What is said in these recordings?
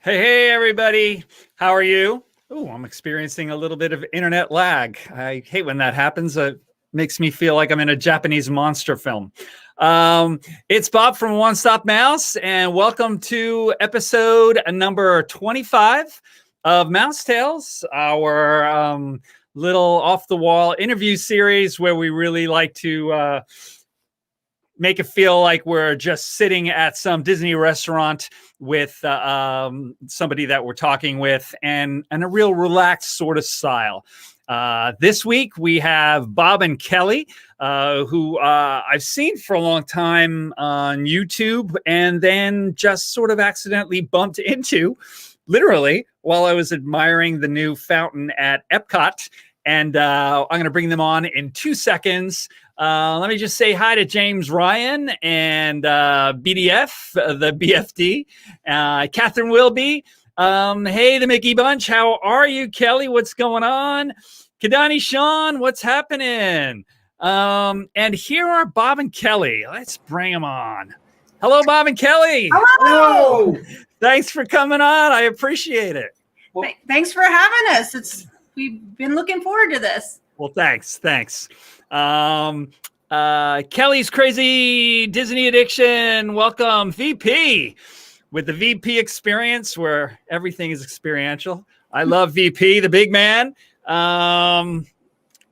Hey, everybody. How are you? Oh, I'm experiencing a little bit of internet lag. I hate when that happens. It makes me feel like I'm in a Japanese monster film. It's Bob from One Stop Mouse, and welcome to episode number 25 of Mouse Tales, our little off-the-wall interview series where we really like to make it feel like we're just sitting at some Disney restaurant with somebody that we're talking with and a real relaxed sort of style. This week we have Bob and Kelly, who I've seen for a long time on YouTube and then just sort of accidentally bumped into, literally, while I was admiring the new fountain at Epcot. And I'm going to bring them on in 2 seconds. Let me just say hi to James Ryan and BDF, the BFD, Catherine Wilby. Hey, the Mickey Bunch. How are you, Kelly? What's going on? Kadani Sean, what's happening? And here are Bob and Kelly. Let's bring them on. Hello, Bob and Kelly. Hello. Thanks for coming on. I appreciate it. Well, thanks for having us. We've been looking forward to this. Well, thanks. Kelly's Crazy Disney Addiction. Welcome, VP, with the VP experience where everything is experiential. I love VP, the big man.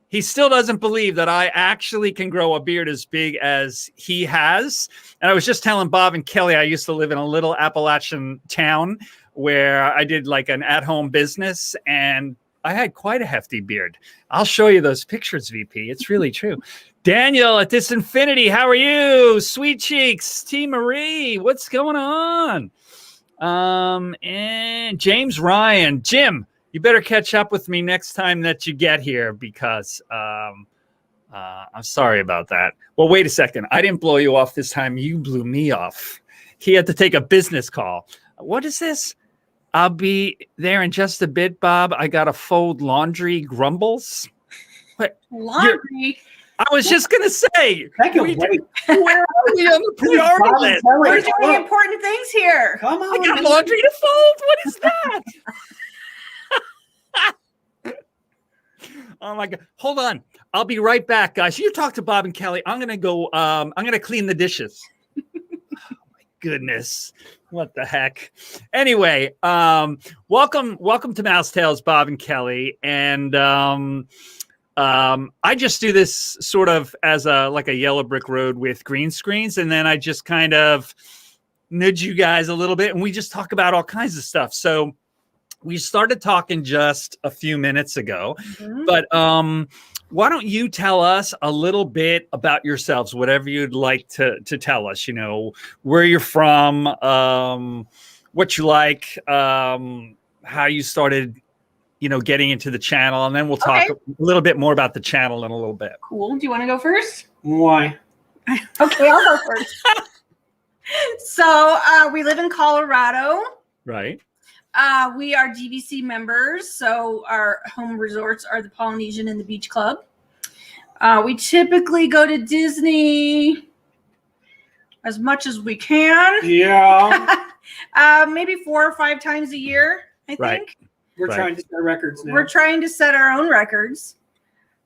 He still doesn't believe that I actually can grow a beard as big as he has. And I was just telling Bob and Kelly, I used to live in a little Appalachian town where I did like an at-home business, and I had quite a hefty beard. I'll show you those pictures, VP. It's really true. Daniel at This Infinity, how are you? Sweet Cheeks, T. Marie, what's going on? And James Ryan. Jim, you better catch up with me next time that you get here because I'm sorry about that. Well, wait a second. I didn't blow you off this time. You blew me off. He had to take a business call. What is this? I'll be there in just a bit, Bob. I got to fold laundry grumbles. What? Laundry? I was just going to say, where are we on the priority list? We're doing important things here. Come on. I got laundry to fold. What is that? Oh, my God. Hold on. I'll be right back, guys. You talk to Bob and Kelly. I'm going to go. I'm going to clean the dishes. Goodness, what the heck. Anyway, welcome to Mouse Tales, Bob and Kelly. And I just do this sort of as like a yellow brick road with green screens, and then I just kind of nudge you guys a little bit, and we just talk about all kinds of stuff. So we started talking just a few minutes ago, but why don't you tell us a little bit about yourselves, whatever you'd like to tell us, where you're from, what you like, how you started, getting into the channel, and then we'll talk a little bit more about the channel in a little bit. Cool. Do you want to go first? Why? Okay, I'll go first. So we live in Colorado. Right. We are DVC members, so our home resorts are the Polynesian and the Beach Club. We typically go to Disney as much as we can. Yeah. Maybe 4 or 5 times a year, I think. Right. We're trying to set records now. We're trying to set our own records.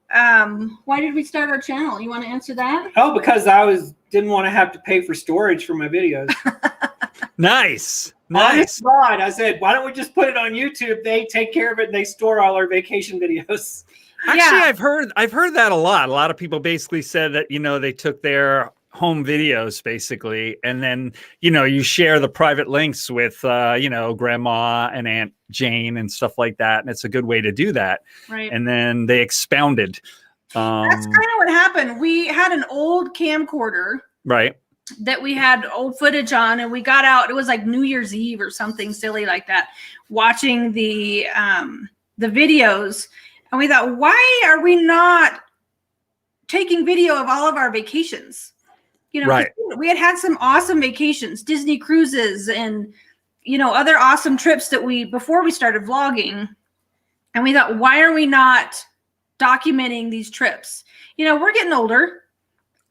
Why did we start our channel? You want to answer that? Oh, because didn't want to have to pay for storage for my videos. Nice. Honest God, I said, why don't we just put it on YouTube? They take care of it and they store all our vacation videos. Actually, I've heard that a lot. A lot of people basically said that, they took their home videos basically, and then, you share the private links with, Grandma and Aunt Jane and stuff like that. And it's a good way to do that. Right. And then they expounded. That's kind of what happened. We had an old camcorder. Right. That we had old footage on, and we got out. It was like New Year's Eve or something silly like that, watching the videos, and we thought, why are we not taking video of all of our vacations? Right. We had some awesome vacations, Disney cruises, and other awesome trips that before we started vlogging, and we thought, why are we not documenting these trips? We're getting older.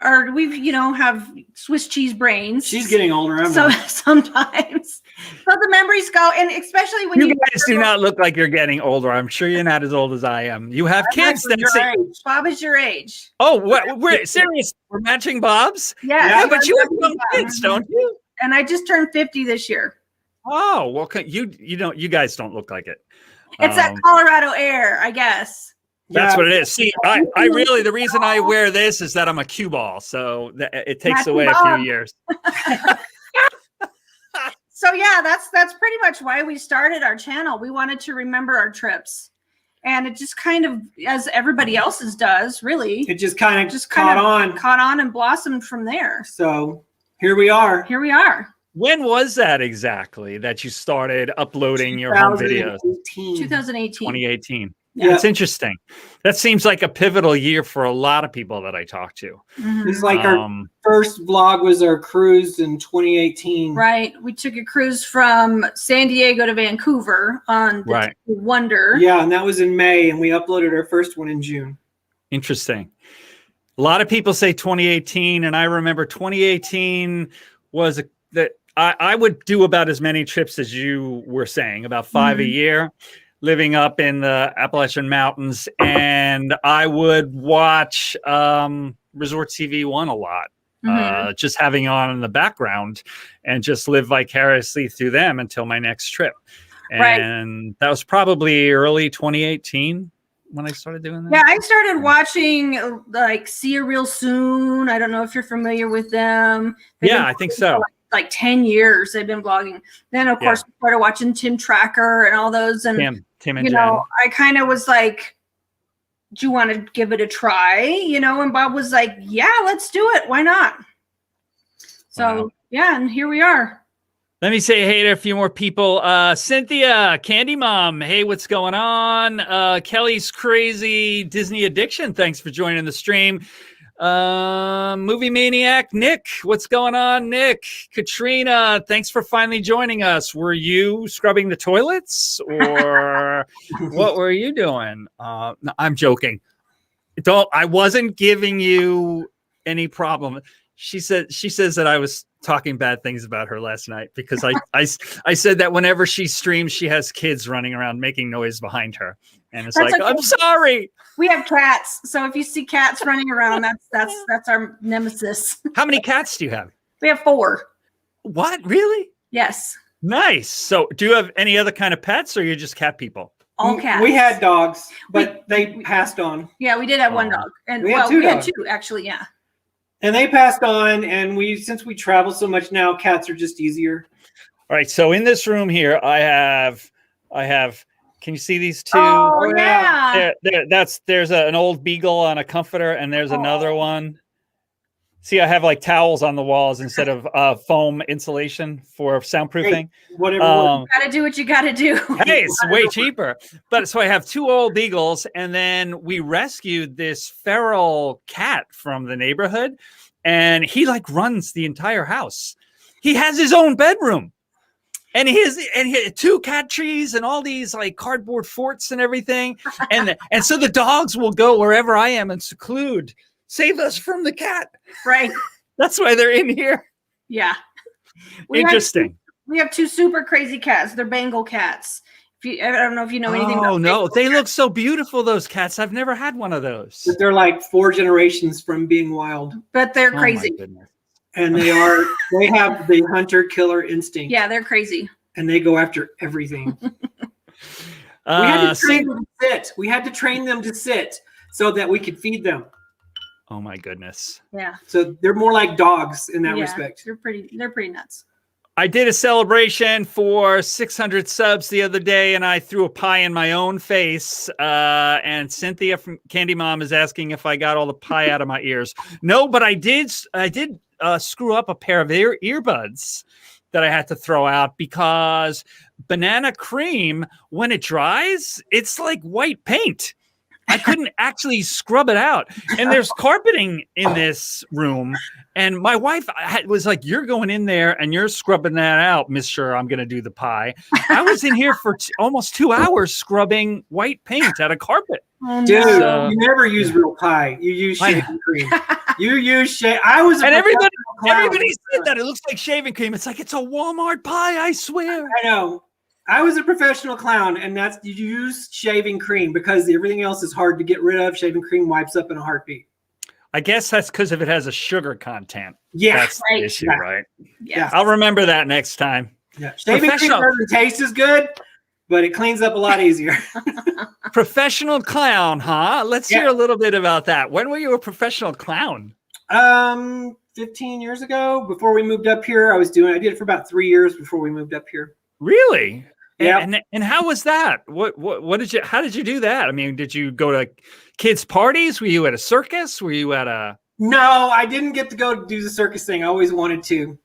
are we've have Swiss cheese brains. She's getting older. I'm so not. sometimes, so the memories go, and especially when You guys do not look like you're getting older. I'm sure you're not as old as I am. You have kids that say, Bob is your age. "Oh, what? We're serious? We're matching Bob's." Yeah, but you have young kids, don't you? And I just turned 50 this year. Oh, well, you guys don't look like it. It's that Colorado air, I guess. That's what it is. See, I really, the reason I wear this is that I'm a cue ball, so it takes away a few years. So yeah, that's pretty much why we started our channel. We wanted to remember our trips, and it just kind of, as everybody else's does, really. It just kind of caught on and blossomed from there. So here we are. Here we are. When was that exactly that you started uploading your home videos? 2018. 2018. Yeah. It's interesting. That seems like a pivotal year for a lot of people that I talk to. Mm-hmm. It's like our first vlog was our cruise in 2018. Right. We took a cruise from San Diego to Vancouver on the Wonder. Yeah, and that was in May, and we uploaded our first one in June. Interesting. A lot of people say 2018, and I remember 2018 was that I would do about as many trips as you were saying, about 5 a year, living up in the Appalachian Mountains, and I would watch Resort TV 1 a lot, just having on in the background and just live vicariously through them until my next trip. And that was probably early 2018 when I started doing that. Yeah, I started watching like See You Real Soon. I don't know if you're familiar with them. Yeah, I think so. Like 10 years they've been blogging. Then of course we started watching Tim Tracker and all those, and Tim and Jen. I kind of was like, do you want to give it a try? And Bob was like, yeah, let's do it. Why not? So yeah, and here we are. Let me say hey to a few more people. Cynthia, Candy Mom, hey, what's going on? Kelly's Crazy Disney Addiction, thanks for joining the stream. Movie Maniac, Nick, what's going on, Nick? Katrina, thanks for finally joining us. Were you scrubbing the toilets, or what were you doing? No, I'm joking. I wasn't giving you any problem. She says that I was talking bad things about her last night because I said that whenever she streams, she has kids running around making noise behind her. And it's like, okay. I'm sorry. We have cats. So if you see cats running around, that's our nemesis. How many cats do you have? We have 4. What? Really? Yes. Nice. So do you have any other kind of pets, or you're just cat people? All cats. We had dogs, but they passed on. Yeah, we did have one dog. And we had 2 actually, yeah. And they passed on, and since we travel so much now, cats are just easier. All right. So in this room here, I have. Can you see these 2? Oh yeah. There's an old beagle on a comforter, and there's another one. See, I have like towels on the walls instead of foam insulation for soundproofing. Hey, whatever. You gotta do what you gotta do. Hey, it's way cheaper. But so I have 2 old beagles, and then we rescued this feral cat from the neighborhood, and he like runs the entire house. He has his own bedroom. And he had 2 cat trees and all these like cardboard forts and everything. And so the dogs will go wherever I am and save us from the cat. Right. That's why they're in here. Yeah. Interesting. We have 2 super crazy cats. They're Bengal cats. I don't know if you know anything about no, they look so beautiful, those cats. I've never had one of those. But they're like 4 generations from being wild. But they're crazy. My goodness. And they have the hunter-killer instinct. Yeah, they're crazy. And they go after everything. We had to train them to sit so that we could feed them. Oh my goodness. Yeah. So they're more like dogs in that respect. They're pretty nuts. I did a celebration for 600 subs the other day, and I threw a pie in my own face. And Cynthia from Candy Mom is asking if I got all the pie out of my ears. No, but I did screw up a pair of earbuds that I had to throw out because banana cream, when it dries, it's like white paint. I couldn't actually scrub it out. And there's carpeting in this room. And my wife was like, you're going in there and you're scrubbing that out, Mr. I'm going to do the pie. I was in here for almost 2 hours scrubbing white paint out of carpet. Dude, you never use real pie. You use shaving cream. You use I was a And professional clown. everybody said that. It looks like shaving cream. It's like it's a Walmart pie, I swear. I know. I was a professional clown, and that's you use shaving cream because everything else is hard to get rid of. Shaving cream wipes up in a heartbeat. I guess that's because if it has a sugar content. Yeah, that's the issue, right? Yeah. I'll remember that next time. Yeah, shaving cream doesn't taste as good, but it cleans up a lot easier. Professional clown, huh? Let's hear a little bit about that. When were you a professional clown? 15 years ago, before we moved up here. I did it for about 3 years before we moved up here. Really? Yeah. And how was that? How did you do that? I mean, did you go to kids' parties? Were you at a circus? Were you at a... No, I didn't get to go do the circus thing. I always wanted to.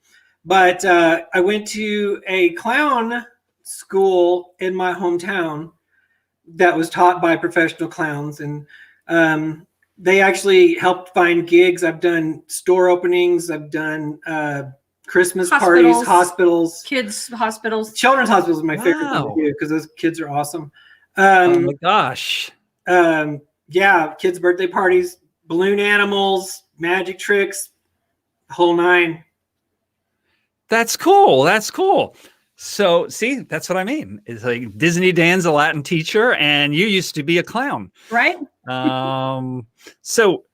But I went to a clown school in my hometown that was taught by professional clowns. And they actually helped find gigs. I've done store openings. I've done Christmas parties, hospitals, kids hospitals. Children's hospitals is my favorite thing to do because those kids are awesome. Oh my gosh. Yeah, kids' birthday parties, balloon animals, magic tricks, the whole nine. That's cool. That's cool. So see, that's what I mean. It's like Disney Dan's a Latin teacher and you used to be a clown. Right. So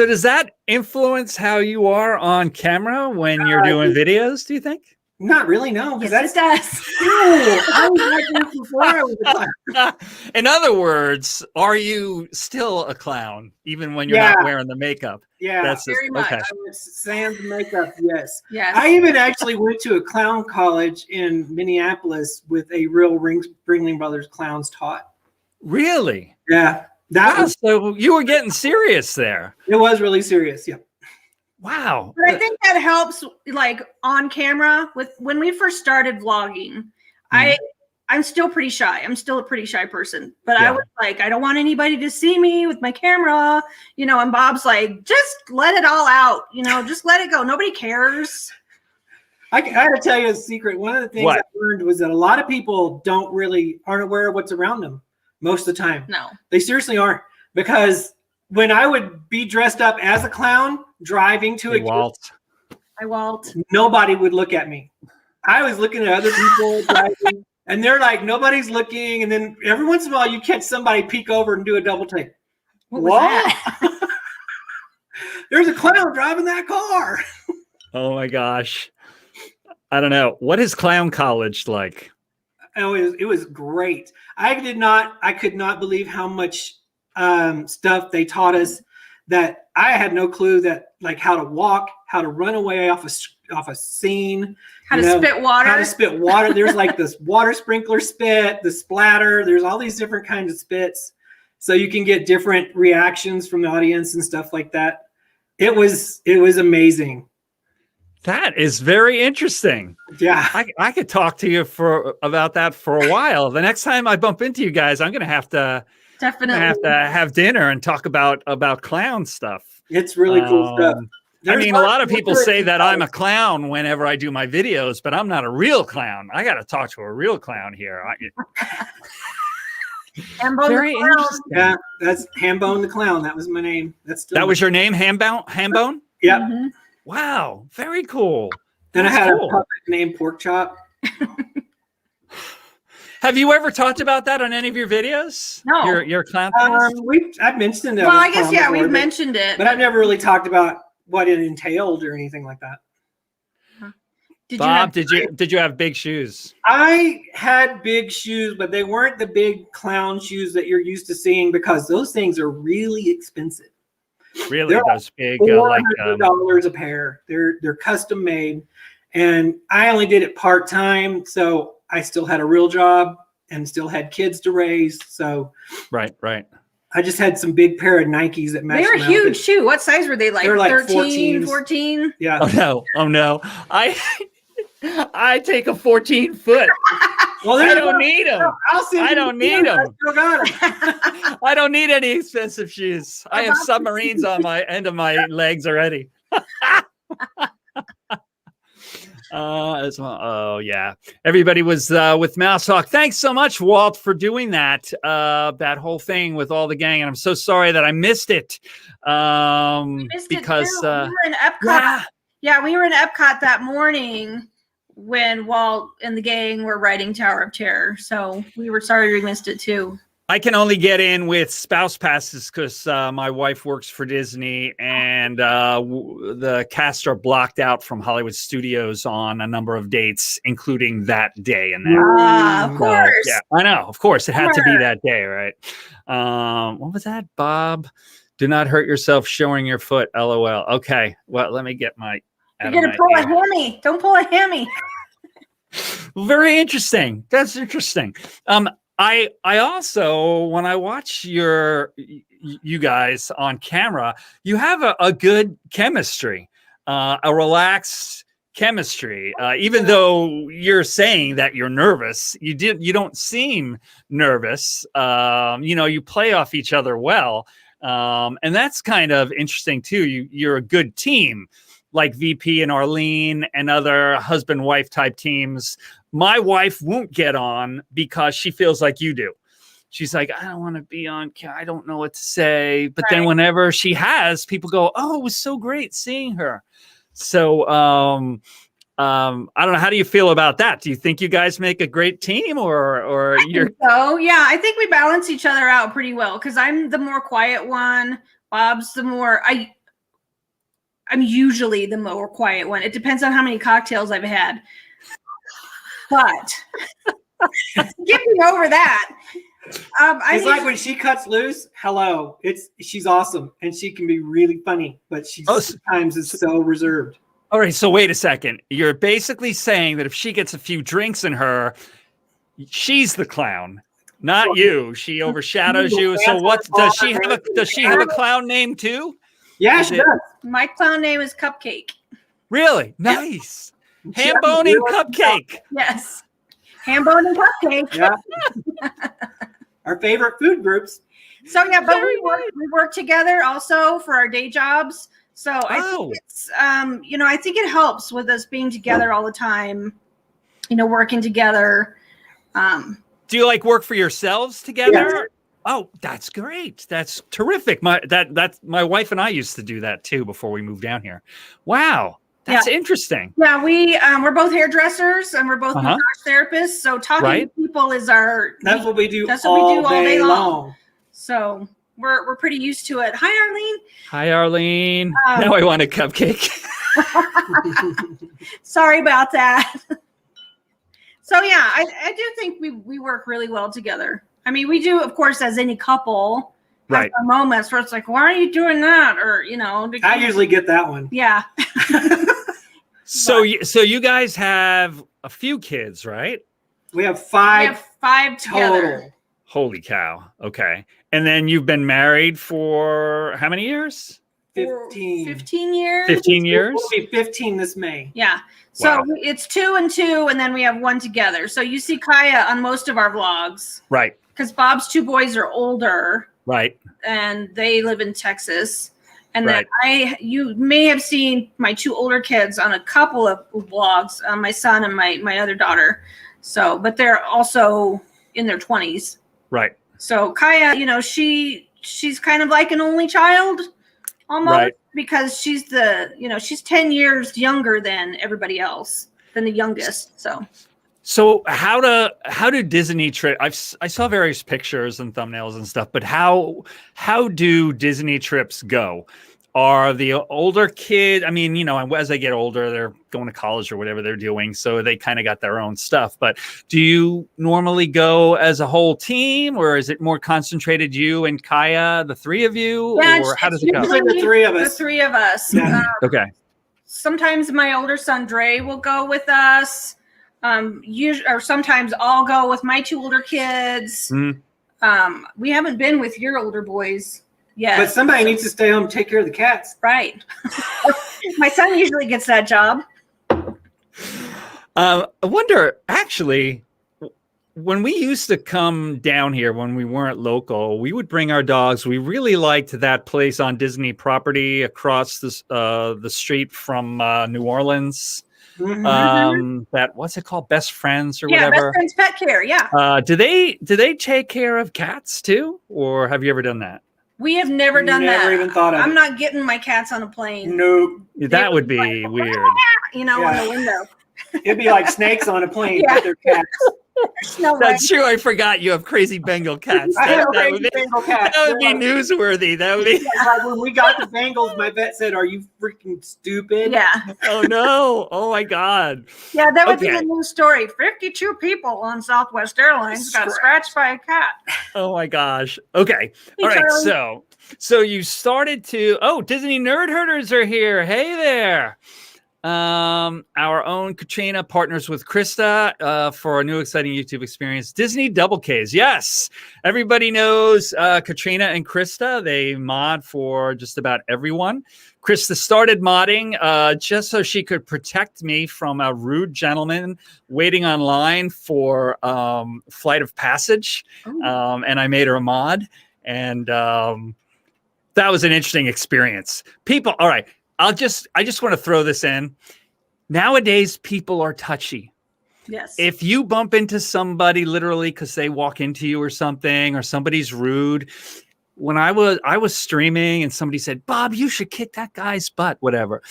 does that influence how you are on camera when you're doing videos, do you think? Not really, no. Yes, it does. I was like this before I was a clown. In other words, are you still a clown even when you're not wearing the makeup? Yeah, that's very much. I was sans makeup, yes. Yes. I even actually went to a clown college in Minneapolis with a real Ringling Brothers clowns taught. Really? Yeah. So you were getting serious there. It was really serious, yeah. Wow. But I think that helps, like on camera. With when we first started vlogging, I'm still pretty shy. I'm still a pretty shy person. But I was like, I don't want anybody to see me with my camera, and Bob's like, just let it all out, just let it go. Nobody cares. I got to tell you a secret. One of the things I learned was that a lot of people aren't aware of what's around them most of the time. No. They seriously aren't. Because when I would be dressed up as a clown, driving to a Walt. I Walt. Nobody would look at me. I was looking at other people driving, and they're like, nobody's looking. And then every once in a while, you catch somebody peek over and do a double take. What was that? There's a clown driving that car. Oh my gosh. I don't know. What is clown college like? Oh, it was great. I could not believe how much stuff they taught us that I had no clue that, like, how to walk, how to run away off a scene, how to spit water. There's like this water sprinkler spit, the splatter. There's all these different kinds of spits, so you can get different reactions from the audience and stuff like that. It was amazing. That is very interesting. Yeah, I could talk to you about that for a while. The next time I bump into you guys, I'm going to have to have dinner and talk about clown stuff. It's really cool stuff. I mean, a lot of people say that I'm a clown whenever I do my videos, but I'm not a real clown. I got to talk to a real clown here. Very interesting. Yeah, that's Hambone the Clown. That was my name. That was your name, Hambone? Yeah. Mm-hmm. Wow, very cool. Then I had a puppet named Pork Chop. Have you ever talked about that on any of your videos? No. Your clown I've mentioned it. Well, I guess we've mentioned it, but I've never really talked about what it entailed or anything like that. Bob, did you have big shoes? I had big shoes, but they weren't the big clown shoes that you're used to seeing because those things are really expensive. Really, they're those big, $400 a pair. They're custom made, and I only did it part time, so I still had a real job and still had kids to raise. So right. I just had some big pair of Nikes that matched. They were huge shoe. What size were they? Like, 13, 14? Yeah. Oh no. I take a 14 foot. Well, I don't need them. I don't need them. I still got them. I don't need any expensive shoes. I have submarines on my end of my legs already. As well. Oh yeah, everybody was with Mousehawk. Thanks so much, Walt, for doing that. That whole thing with all the gang, and I'm so sorry that I missed it. We missed Because it too. We were in Epcot. Yeah, we were in Epcot that morning when Walt and the gang were writing Tower of Terror. So we were sorry we missed it too. I can only get in with spouse passes because my wife works for Disney, and the cast are blocked out from Hollywood Studios on a number of dates, including that day. And that, Of course. yeah, I know. Of course, it had to be that day, right? What was that, Bob? Do not hurt yourself showing your foot. LOL. Okay. Well, let me get my. You're gonna pull a hammy. Don't pull a hammy. Very interesting. That's interesting. I also, when I watch you guys on camera, you have a good chemistry, a relaxed chemistry. Even though you're saying that you're nervous, you don't seem nervous. You play off each other well, and that's kind of interesting too. You're a good team, like VP and Arlene and other husband-wife type teams. My wife won't get on because she feels like you do. She's like, I don't want to be on. I don't know what to say. But then whenever she has, people go, oh, it was so great seeing her. So I don't know. How do you feel about that? Do you think you guys make a great team, or you're? So yeah, I think we balance each other out pretty well because I'm the more quiet one. Bob's the more I'm usually the more quiet one. It depends on how many cocktails I've had. But skipping over that, it's like when she cuts loose. Hello, she's awesome, and she can be really funny, but she sometimes is so reserved. All right, so wait a second. You're basically saying that if she gets a few drinks in her, she's the clown, not you. She overshadows you. So what does she have? Does she have a clown name too? Yeah, she does. My clown name is Cupcake. Really? Nice. Hambone and Cupcake. Yes. Hambone and Cupcake. Yeah. Our favorite food groups. So yeah, but we work together also for our day jobs. So I think it's I think it helps with us being together all the time, working together. Do you like work for yourselves together? Yeah. Oh, that's great. That's terrific. My wife and I used to do that too before we moved down here. Wow. That's interesting. Yeah, we're both hairdressers and we're both massage therapists. So talking to people is that's what we do. That's what we do all day long. So we're pretty used to it. Hi, Arlene. Hi, Arlene. Now I want a cupcake. Sorry about that. So yeah, I do think we work really well together. I mean, we do, of course, as any couple. Right. Moments where it's like, why are you doing that? Or I usually get that one. Yeah. So you guys have a few kids, right? We have five. We have five together. Total. Holy cow. Okay. And then you've been married for how many years? 15. 15 years. 15 years? We'll be 15 this May. Yeah. So it's 2 and 2, and then we have one together. So you see Kaya on most of our vlogs. Right. Because Bob's 2 boys are older. Right. And they live in Texas. And then you may have seen my 2 older kids on a couple of vlogs, my son and my other daughter. So, but they're also in their 20s. Right. So Kaya, she's kind of like an only child almost because she's she's 10 years younger than everybody else, than the youngest. So how do Disney trip? I saw various pictures and thumbnails and stuff, but how do Disney trips go? Are the older kids, I mean, as they get older, they're going to college or whatever they're doing, so they kind of got their own stuff. But do you normally go as a whole team, or is it more concentrated, you and Kaya, the 3 of you? Yeah, or how does it go? The 3 of us. The 3 of us. Yeah. Okay. Sometimes my older son, Dre, will go with us. Or sometimes I'll go with my 2 older kids. Mm-hmm. We haven't been with your older boys yet. But somebody needs to stay home and take care of the cats. Right. My son usually gets that job. I wonder, actually, when we used to come down here, when we weren't local, we would bring our dogs. We really liked that place on Disney property across the street from New Orleans. That what's it called? Best Friends or Yeah, whatever. Best Friends Pet Care. Yeah. Do they take care of cats too, or have you ever done that? We have never done that. Never even thought of I'm it. not getting my cats on a plane. Nope. That would be like, weird. You know, on the window. It'd be like snakes on a plane, Yeah. but they're cats. No way. That's true. I forgot you have crazy Bengal cats. I have That would crazy Bengal cats. That would be newsworthy. That would be. Like when we got the Bengals, my vet said, "Are you freaking stupid?" Yeah. Oh no! Oh my God! Yeah, that would be Okay. the news story. 52 people on Southwest Airlines got scratched by a cat. Oh my gosh! Okay. Hey, All right. Charlie. So you started to. Oh, Disney Nerd Herders are here. Hey there. Our own Katrina partners with Krista for a new exciting YouTube experience. Disney Double Ks. Yes, everybody knows Katrina and Krista. They mod for just about everyone. Krista started modding just so she could protect me from a rude gentleman waiting online for Flight of Passage, and I made her a mod, and that was an interesting experience. People, all right. I just want to throw this in. Nowadays, people are touchy. Yes. If you bump into somebody literally because they walk into you or something, or somebody's rude. When I was streaming and somebody said, "Bob, you should kick that guy's butt," whatever.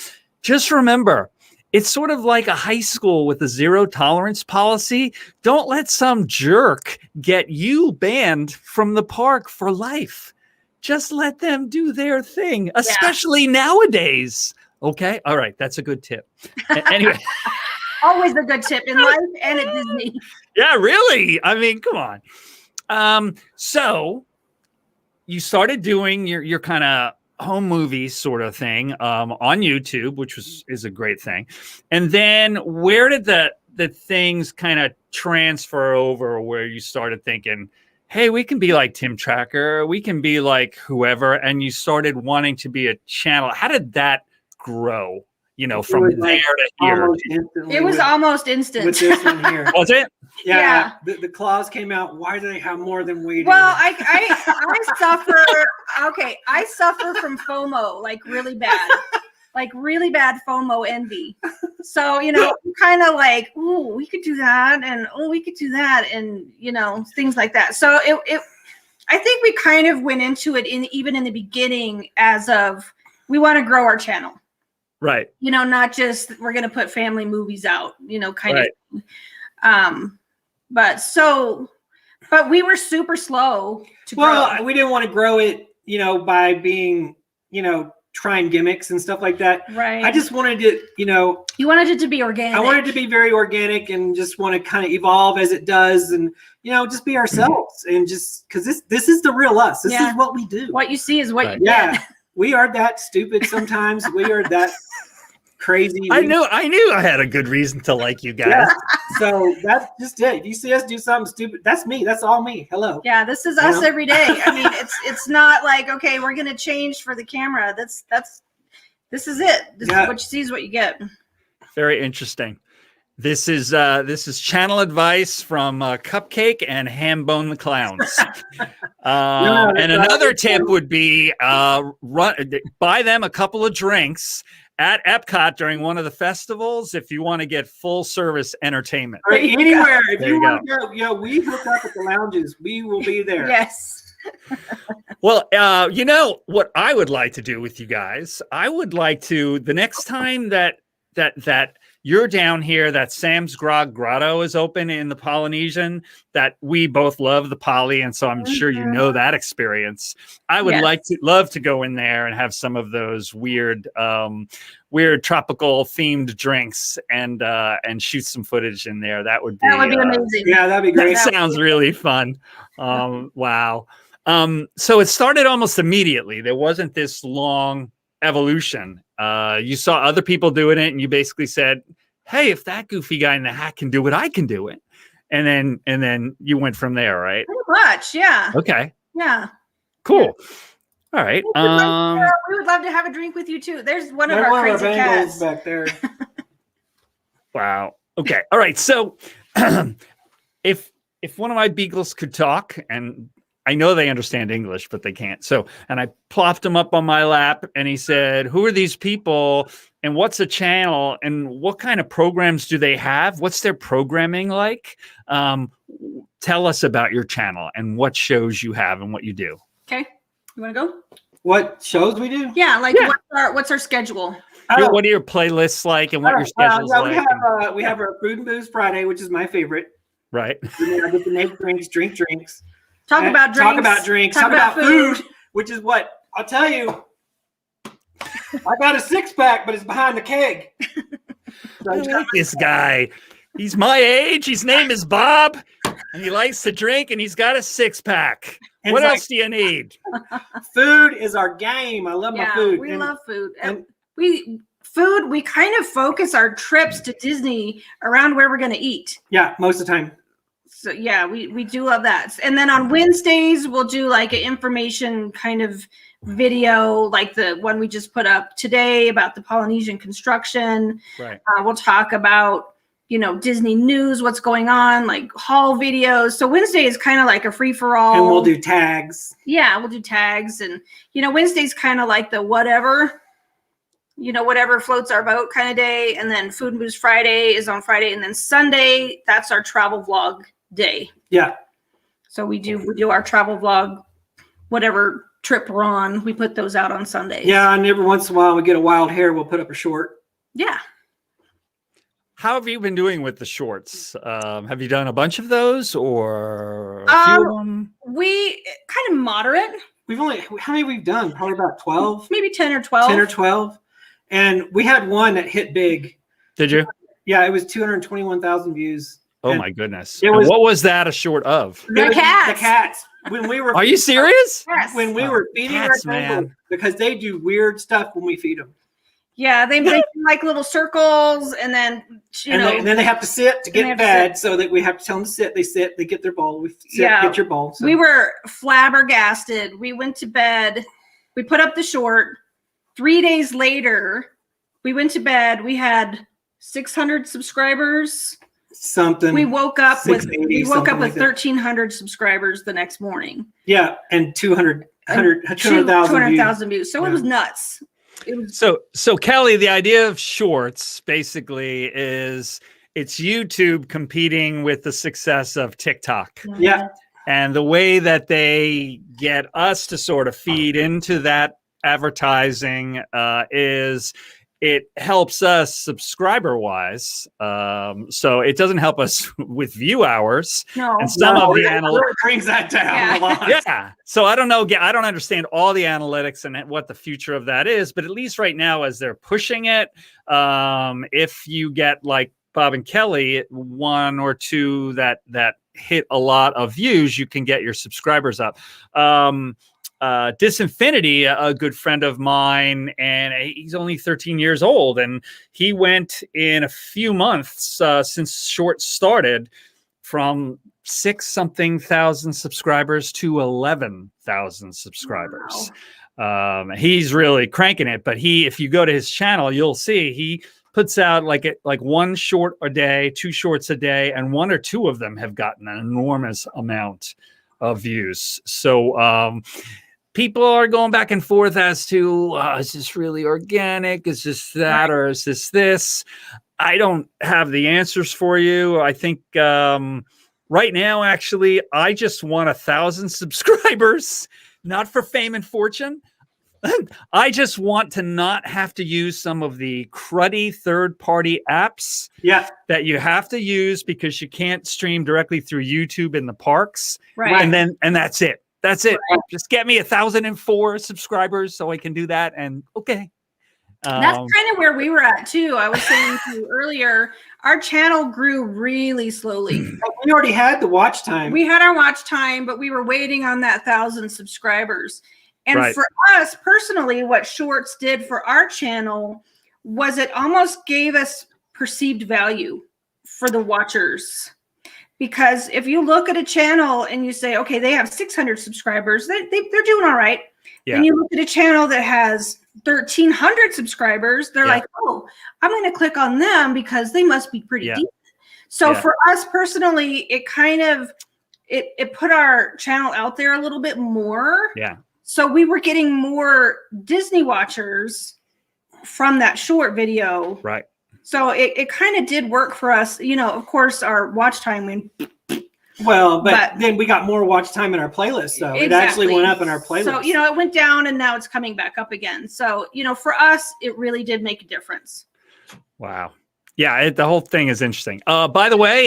Just remember, it's sort of like a high school with a zero tolerance policy. Don't let some jerk get you banned from the park for life. Just let them do their thing, especially nowadays. Okay. All right. That's a good tip. Anyway. Always a good tip in life and at Disney. Yeah, really. I mean, come on. So you started doing your kind of home movie sort of thing on YouTube, which is a great thing. And then where did the things kind of transfer over where you started thinking, hey, we can be like Tim Tracker, we can be like whoever, and you started wanting to be a channel? How did that grow, from there to here? It was almost instant. With this one here. Was it? Yeah. The claws came out. Why do they have more than we do? Well, I suffer. Okay, I suffer from FOMO, like really bad. Like really bad FOMO envy. So, kind of like, oh, we could do that, and oh, we could do that, and things like that. So I think we kind of went into it even in the beginning as of we want to grow our channel. Right. Not just we're gonna put family movies out, kind right. of. But we were super slow to grow. Well, we didn't want to grow it, by being, trying gimmicks and stuff like that. Right. I just wanted it, you wanted it to be organic. I wanted it to be very organic and just want to kind of evolve as it does, and just be ourselves, and just because this is the real us. This is what we do. What you see is what you get. Yeah. We are that stupid sometimes. We are that crazy. I knew I had a good reason to like you guys. Yeah. So that's just it. If you see us do something stupid, that's me. That's all me. Hello. Yeah, this is us every day. I mean, it's not like, okay, we're gonna change for the camera. This is it. This is what you see is what you get. Very interesting. This is channel advice from Cupcake and Hambone the Clowns. And another tip would be buy them a couple of drinks at Epcot during one of the festivals if you want to get full service entertainment. Or anywhere. If there you you want to go, we hook up at the lounges. We will be there. Yes. Well, what I would like to do with you guys, I would like to, the next time that you're down here, that Sam's Grog Grotto is open in the Polynesian, that we both love the Poly, and so I'm sure you know that experience. I would love to go in there and have some of those weird tropical themed drinks and shoot some footage in there. That would be amazing. Yeah, that'd be great. That sounds really fun. Wow. So it started almost immediately. There wasn't this long evolution. You saw other people doing it, and you basically said, "Hey, if that goofy guy in the hat can do it, I can do it." And then you went from there, right? Pretty much, yeah. Okay. Yeah. Cool. All right. We would love to have a drink with you too. There's one of our crazy cats back there. Wow. Okay. All right. So, if one of my beagles could talk, and I know they understand English, but they can't. So, and I plopped him up on my lap and he said, who are these people and what's a channel and what kind of programs do they have? What's their programming like? Tell us about your channel and what shows you have and what you do. Okay. You want to go? What shows we do? Yeah. Like what's our schedule? What are your playlists like and what your schedule's like? We have our Food and Booze Friday, which is my favorite. Right. I get to make drinks, drink drinks. Talk about drinks. Talk about food, which is what I'll tell you. I got a 6-pack, but it's behind the keg. I like this guy. He's my age. His name is Bob, and he likes to drink, and he's got a 6-pack. What else do you need? Food is our game. I love my food. We love food. We kind of focus our trips to Disney around where we're going to eat. Yeah, most of the time. So yeah, we do love that. And then on Wednesdays, we'll do like an information kind of video, like the one we just put up today about the Polynesian construction. Right. We'll talk about, Disney news, what's going on, like haul videos. So Wednesday is kind of like a free for all. And we'll do tags. Yeah, we'll do tags. And, Wednesday's kind of like the whatever floats our boat kind of day. And then Food and Booze Friday is on Friday. And then Sunday, that's our travel vlog day. Yeah. So we do our travel vlog, whatever trip we're on, we put those out on Sundays. Yeah, and every once in a while we get a wild hair, we'll put up a short. Yeah. How have you been doing with the shorts? Have you done a bunch of those or a few of them? We kind of moderate. How many we've done? Probably about 12. Maybe 10 or 12. 10 or 12. And we had one that hit big. Did you? Yeah, it was 221,000 views. Oh my goodness. What was that a short of? The cats. The cats. When we were Are you serious? Yes. When we were feeding cats, our animals, because they do weird stuff when we feed them. Yeah, they make like little circles, and then and then they have to sit to get fed. So that we have to tell them to sit. They sit. They get their bowl. We sit, get your bowl. So. We were flabbergasted. We went to bed. We put up the short. 3 days later, we went to bed. We had 600 subscribers. Something. We woke up with 1,300 subscribers the next morning. Yeah, and 200,000 views. So it was nuts. So Kelly, the idea of shorts basically is it's YouTube competing with the success of TikTok. Yeah. And the way that they get us to sort of feed into that advertising is it helps us subscriber wise. So it doesn't help us with view hours. No. And some of the analytics brings that down a lot. Yeah. So I don't know. I don't understand all the analytics and what the future of that is, but at least right now, as they're pushing it, if you get like Bob and Kelly, one or two that hit a lot of views, you can get your subscribers up. Disinfinity, a good friend of mine, and he's only 13 years old, and he went in a few months since short started from 6-something thousand subscribers to 11,000 subscribers. Wow. He's really cranking it, but if you go to his channel, you'll see he puts out like one short a day, 2 shorts a day, and 1 or 2 of them have gotten an enormous amount of views. So people are going back and forth as to, is this really organic? Is this that? Or is this? I don't have the answers for you. I think right now, actually, I just want 1,000 subscribers, not for fame and fortune. I just want to not have to use some of the cruddy third-party apps that you have to use because you can't stream directly through YouTube in the parks. Right. And that's it. That's it. Right. Just get me 1,004 subscribers so I can do that. And okay. That's kind of where we were at too. I was saying to you earlier, our channel grew really slowly. We already had the watch time. We had our watch time, but we were waiting on that 1,000 subscribers. And for us personally, what shorts did for our channel was it almost gave us perceived value for the watchers. Because if you look at a channel and you say, okay, they have 600 subscribers, they're doing all right. Yeah. And you look at a channel that has 1,300 subscribers, they're like, oh, I'm going to click on them because they must be pretty deep. So for us personally, it kind of it put our channel out there a little bit more. Yeah. So we were getting more Disney watchers from that short video. Right. So it kind of did work for us. You know, of course, our watch time went. Well, but then we got more watch time in our playlist, though. It actually went up in our playlist. So, you know, it went down and now it's coming back up again. So, you know, for us, it really did make a difference. Wow. Yeah, the whole thing is interesting. By the way,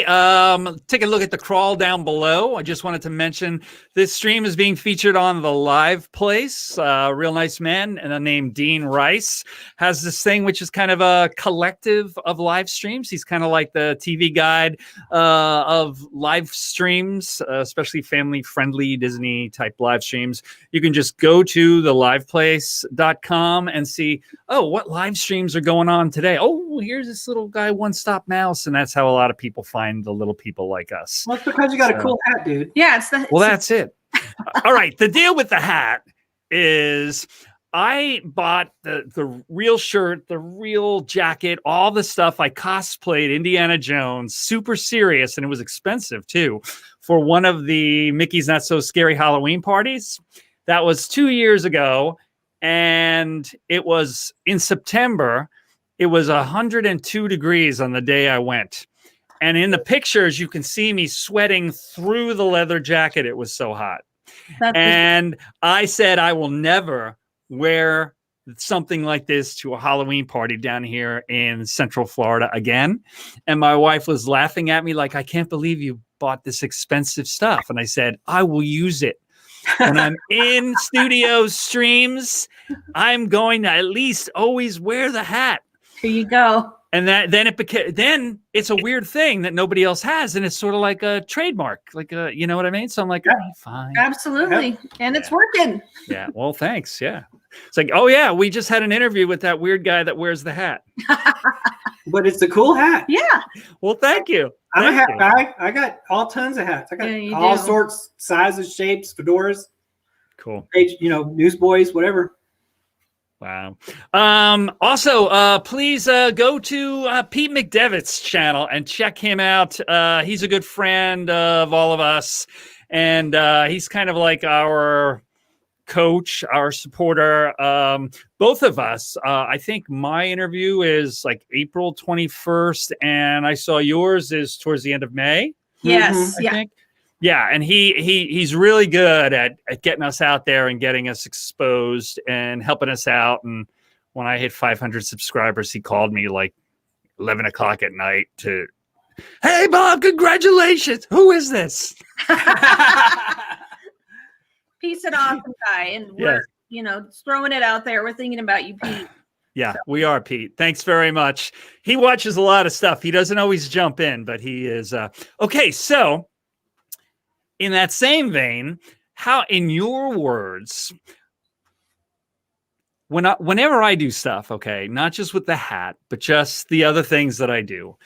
take a look at the crawl down below. I just wanted to mention this stream is being featured on the Live Place. Real nice man named Dean Rice has this thing, which is kind of a collective of live streams. He's kind of like the TV guide of live streams, especially family-friendly Disney type live streams. You can just go to theliveplace.com and see, oh, what live streams are going on today? Oh, here's this little guy, One Stop Mouse, and that's how a lot of people find the little people like us. Well, it's because you got a cool hat, dude. Yeah, that's it. All right, the deal with the hat is I bought the real shirt, the real jacket, all the stuff. I cosplayed Indiana Jones, super serious, and it was expensive too, for one of the Mickey's Not So Scary Halloween parties. That was 2 years ago, and it was in September. It was 102 degrees on the day I went. And in the pictures, you can see me sweating through the leather jacket. It was so hot. And I said, I will never wear something like this to a Halloween party down here in Central Florida again. And my wife was laughing at me like, I can't believe you bought this expensive stuff. And I said, I will use it. When I'm in studio streams, I'm going to at least always wear the hat. Here you go. And then it's a weird thing that nobody else has, and it's sort of like a trademark, like a, you know what I mean? So I'm like, oh, fine. Absolutely. And it's working. Yeah. Well, thanks. Yeah. It's like, oh yeah, we just had an interview with that weird guy that wears the hat. But it's a cool hat. Yeah. Well, thank you. I'm a hat guy. I got all tons of hats. I got all sorts, sizes, shapes, fedoras. Cool. You know, newsboys, whatever. Wow. Also, please go to Pete McDevitt's channel and check him out. He's a good friend of all of us, and he's kind of like our coach, our supporter. Both of us. I think my interview is like April 21st, and I saw yours is towards the end of May. Yes. I think. Yeah, and he's really good at getting us out there and getting us exposed and helping us out. And when I hit 500 subscribers, he called me like 11 o'clock at night to, hey, Bob, congratulations. Who is this? Pete's an awesome guy. And we're, you know, throwing it out there. We're thinking about you, Pete. Yeah, we are, Pete. Thanks very much. He watches a lot of stuff. He doesn't always jump in, but he is. Okay, so in that same vein, how, in your words, whenever I do stuff, okay, not just with the hat, but just the other things that I do,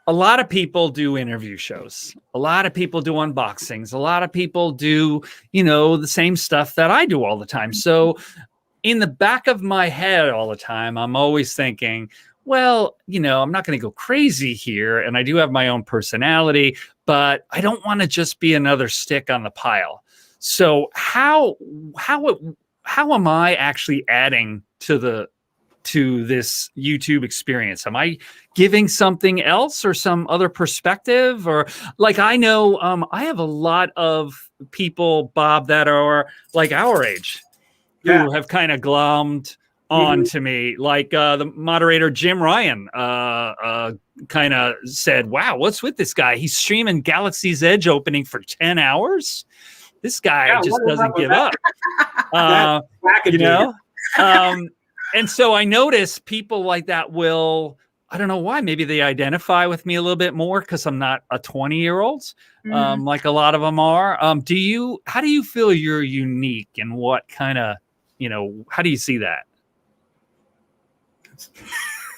a lot of people do interview shows. A lot of people do unboxings. A lot of people do, you know, the same stuff that I do all the time. So in the back of my head all the time, I'm always thinking, well, you know, I'm not going to go crazy here. And I do have my own personality, but I don't want to just be another stick on the pile. So how am I actually adding to this YouTube experience? Am I giving something else or some other perspective? Or like, I know I have a lot of people, Bob, that are like our age who have kind of glommed on to me, like the moderator Jim Ryan kind of said, wow, what's with this guy? He's streaming Galaxy's Edge opening for 10 hours. This guy just doesn't give up. You know? And so I notice people like that will, I don't know why, maybe they identify with me a little bit more because I'm not a 20-year-old like a lot of them are. How do you feel you're unique, and what kind of, you know, how do you see that?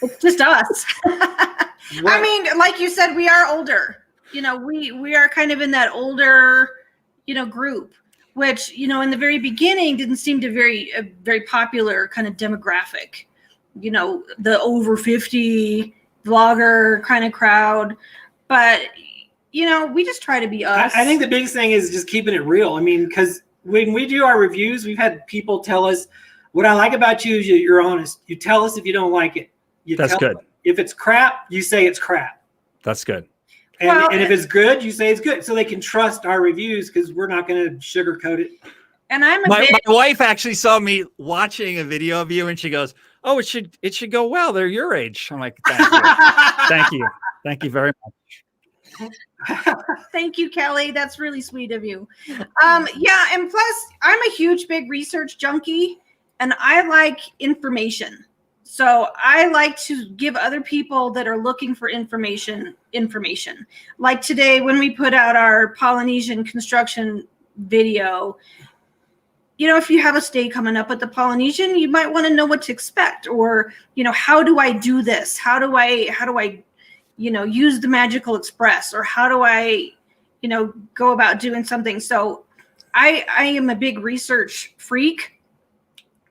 It's just us. I mean, like you said, we are older. You know, we are kind of in that older, you know, group, which, you know, in the very beginning didn't seem to very popular kind of demographic. You know, the over 50 vlogger kind of crowd. But we just try to be us. I think the biggest thing is just keeping it real. I mean, because when we do our reviews, we've had people tell us, what I like about you is you're honest. You tell us if you don't like it. That's good. If it's crap, you say it's crap. That's good. And if it's good, you say it's good. So they can trust our reviews because we're not going to sugarcoat it. And I'm my wife actually saw me watching a video of you, and she goes, "Oh, it should go well. They're your age." I'm like, "Thank you, thank you very much." Thank you, Kelly. That's really sweet of you. Yeah, and plus, I'm a huge, big research junkie, and I like information. So I like to give other people that are looking for information. Like today, when we put out our Polynesian construction video, if you have a stay coming up at the Polynesian, you might want to know what to expect, or, how do I do this? How do I use the Magical Express, or how do I, go about doing something? So I am a big research freak.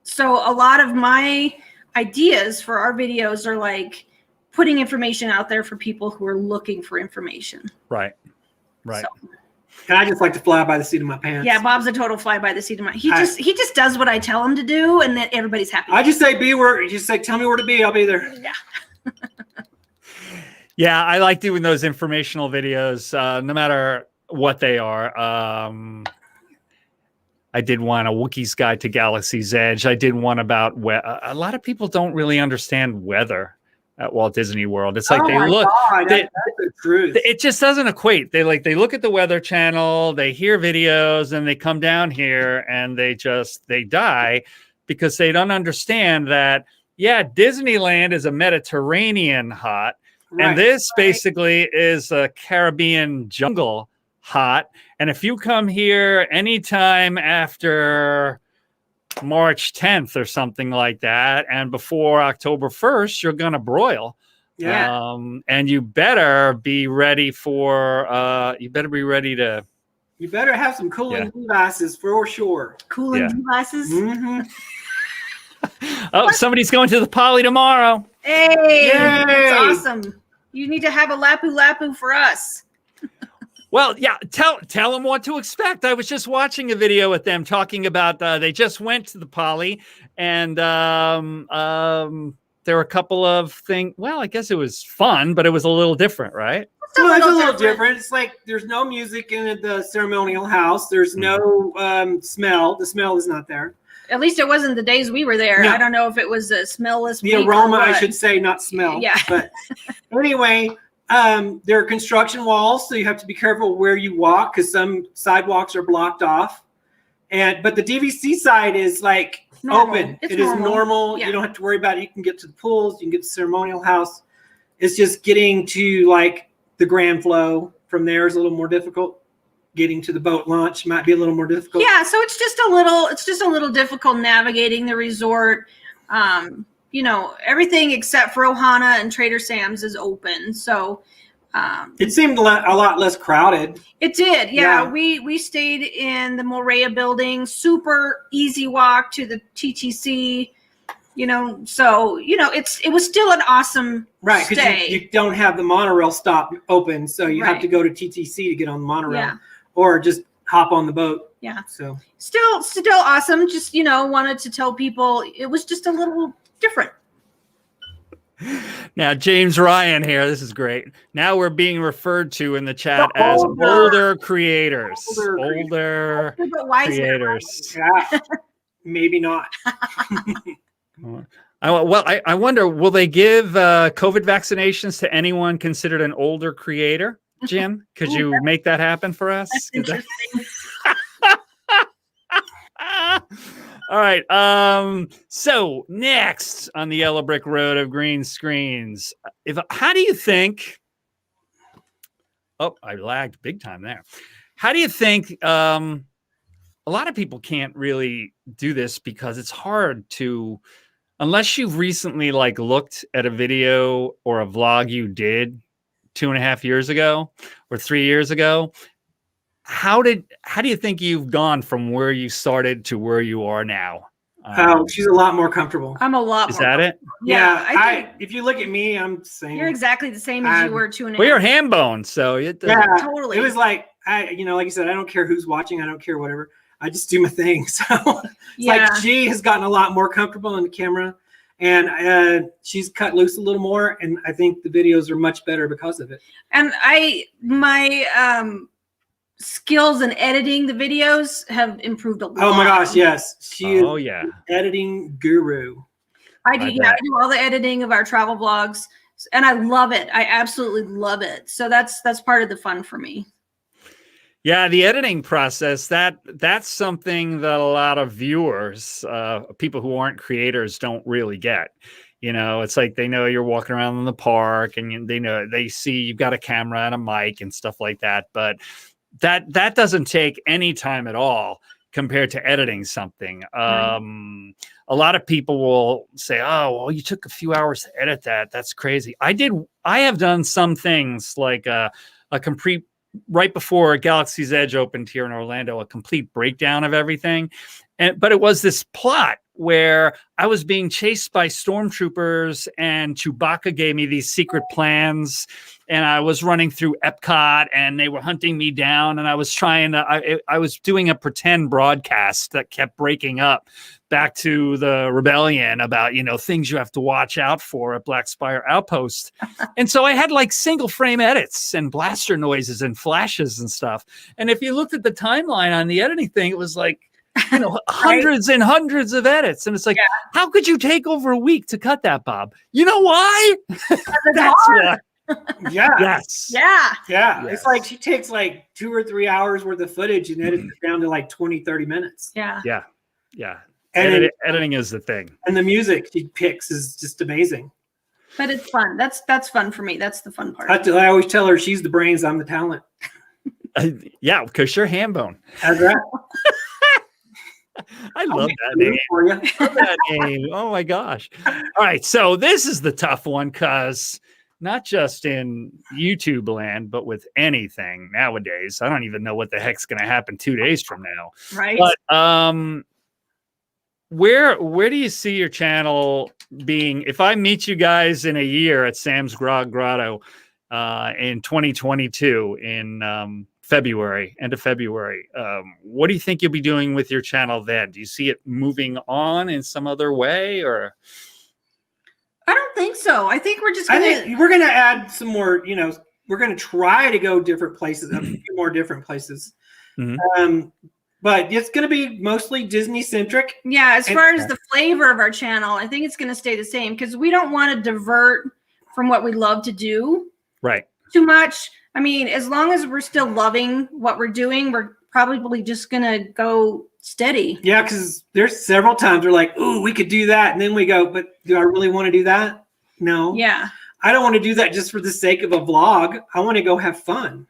So a lot of my ideas for our videos are like putting information out there for people who are looking for information. Right. So, and I just like to fly by the seat of my pants. Yeah, Bob's a total fly by the seat of my. He just does what I tell him to do, and then everybody's happy. I just say be where. You just say tell me where to be. I'll be there. Yeah. Yeah, I like doing those informational videos, no matter what they are. I did one, a Wookiee's Guide to Galaxy's Edge. I did one about a lot of people don't really understand weather at Walt Disney World. It's like that's the truth. It just doesn't equate. They look at the Weather Channel, they hear videos, and they come down here and they die because they don't understand that. Yeah, Disneyland is a Mediterranean hot, and this basically is a Caribbean jungle hot. And if you come here anytime after March 10th or something like that, and before October 1st, you're going to broil. Yeah. And you better be ready to. You better have some cooling devices for sure. Cooling devices? Mm-hmm. Oh, somebody's going to the Poly tomorrow. Hey, that's awesome. You need to have a lapu for us. Well, yeah, tell them what to expect. I was just watching a video with them talking about they just went to the Poly, and there were a couple of things. Well, I guess it was fun, but it was a little different, right? It's a little different. It's like there's no music in the ceremonial house. There's no smell. The smell is not there. At least it wasn't the days we were there. No. I don't know if it was a smellless. The aroma, I should say, not smell. Yeah. But anyway. There are construction walls, so you have to be careful where you walk because some sidewalks are blocked off. But the DVC side is like open. It is normal. Yeah. You don't have to worry about it. You can get to the pools. You can get to the ceremonial house. It's just getting to like the Grand Flow from there is a little more difficult. Getting to the boat launch might be a little more difficult. Yeah, so it's just a little difficult navigating the resort. Everything except for Ohana and Trader Sam's is open. So it seemed a lot less crowded. It did. Yeah. We stayed in the Morea building, super easy walk to the TTC, so, it was still an awesome stay. Because you don't have the monorail stop open. So you have to go to TTC to get on the monorail or just hop on the boat. Yeah. So still awesome. Just, wanted to tell people it was just a little different. Now, James Ryan here. This is great. Now we're being referred to in the chat as older creators. Older creators. Yeah, maybe not. I wonder, will they give COVID vaccinations to anyone considered an older creator? Jim, could you make that happen for us? That's interesting. All right. So next on the yellow brick road of green screens, how do you think? Oh, I lagged big time there. How do you think? A lot of people can't really do this because it's hard to, unless you've recently looked at a video or a vlog you did 2.5 years ago or 3 years ago. How do you think you've gone from where you started to where you are now? Oh, she's a lot more comfortable. I'm a lot Is more. that it? Yeah, I think if you look at me, I'm saying you're exactly the same as you were 2.5. Well, you're ham bone, so it doesn't. yeah, Totally. It was like like you said, I don't care who's watching, I don't care whatever. I just do my thing. So it's like she has gotten a lot more comfortable in the camera, and she's cut loose a little more, and I think the videos are much better because of it. And my skills in editing the videos have improved a lot. Oh my gosh, yes. She is yeah. an editing guru. I do all the editing of our travel vlogs, and I love it. I absolutely love it. So that's part of the fun for me. Yeah, the editing process, that's something that a lot of viewers, people who aren't creators, don't really get. You know, it's like they know you're walking around in the park and they see you've got a camera and a mic and stuff like that, but that doesn't take any time at all compared to editing something. A lot of people will say, oh, well, you took a few hours to edit that. That's crazy. I have done some things like a complete, right before Galaxy's Edge opened here in Orlando, a complete breakdown of everything. But it was this plot where I was being chased by stormtroopers and Chewbacca gave me these secret plans, and I was running through Epcot and they were hunting me down, and I was I was doing a pretend broadcast that kept breaking up back to the rebellion about, things you have to watch out for at Black Spire Outpost. And so I had like single frame edits and blaster noises and flashes and stuff. And if you looked at the timeline on the editing thing, it was like, hundreds and hundreds of edits. And it's like, how could you take over a week to cut that, Bob? You know why? That's why. Yeah. Yes. Yeah. Yeah. Yes. It's like she takes like 2 or 3 hours worth of footage and edits it down to like 20, 30 minutes. Yeah. Yeah. Yeah. And editing is the thing. And the music she picks is just amazing. But it's fun. That's fun for me. That's the fun part. I always tell her she's the brains, I'm the talent. Yeah, because you're ham bone. How's that? I love that name. For you. Love that name. Oh my gosh. All right. So this is the tough one, because not just in YouTube land, but with anything nowadays, I don't even know what the heck's going to happen 2 days from now. Right. But where do you see your channel being? If I meet you guys in a year at Sam's Grotto in 2022 in February, end of February, what do you think you'll be doing with your channel then? Do you see it moving on in some other way, or? I don't think so. I think we're just I think we're gonna add some more, we're gonna try to go different places, a few more different places. Mm-hmm. But it's gonna be mostly Disney centric. Yeah, as far as the flavor of our channel, I think it's gonna stay the same, because we don't want to divert from what we love to do. Right. Too much. I mean, as long as we're still loving what we're doing, we're probably just gonna go steady. Yeah, because there's several times we're like, "Ooh, we could do that," and then we go, "But do I really want to do that? No. Yeah. I don't want to do that just for the sake of a vlog. I want to go have fun."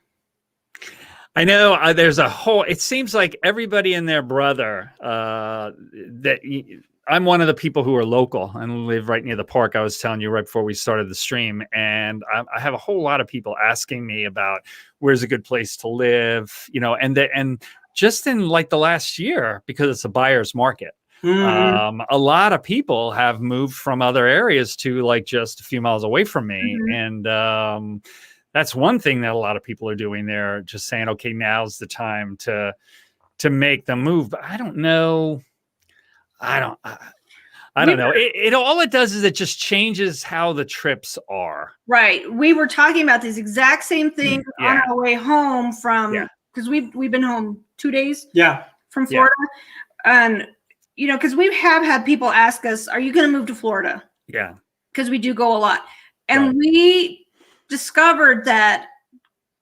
I know there's a whole. It seems like everybody and their brother. I'm one of the people who are local and live right near the park. I was telling you right before we started the stream, and I have a whole lot of people asking me about where's a good place to live, and just in like the last year, because it's a buyer's market. Mm-hmm. A lot of people have moved from other areas to like just a few miles away from me, mm-hmm. and that's one thing that a lot of people are doing. They're just saying, okay, now's the time to make the move. But I don't know. I don't know. It all it does is it just changes how the trips are. Right. We were talking about this exact same thing on our way home from, because we've been home 2 days from Florida. And, because we have had people ask us, are you going to move to Florida? Yeah. Because we do go a lot. And we discovered that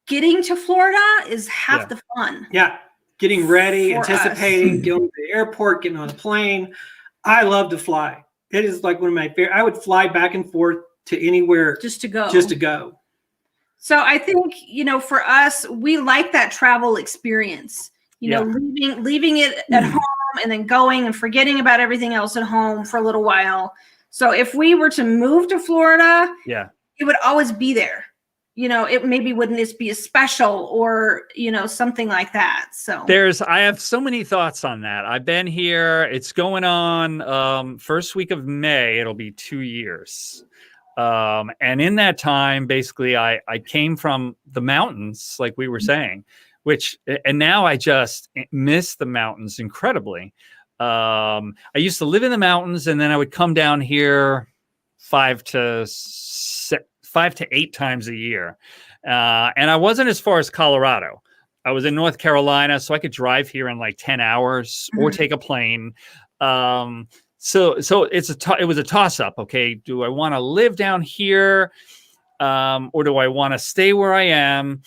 getting to Florida is half the fun. Yeah. Getting ready, anticipating, going to the airport, getting on a plane. I love to fly. It is like one of my favorite. I would fly back and forth to anywhere just to go. So I think, for us, we like that travel experience, leaving it at home and then going and forgetting about everything else at home for a little while. So if we were to move to Florida, it would always be there. it maybe wouldn't just be as special or, something like that. So I have so many thoughts on that. I've been here. It's going on first week of May. It'll be 2 years. And in that time, basically, I came from the mountains, like we were saying, and now I just miss the mountains incredibly. I used to live in the mountains, and then I would come down here 5 to 8 times a year. And I wasn't as far as Colorado. I was in North Carolina, so I could drive here in like 10 hours or take a plane. So it was a toss up. Okay. Do I want to live down here? Or do I want to stay where I am?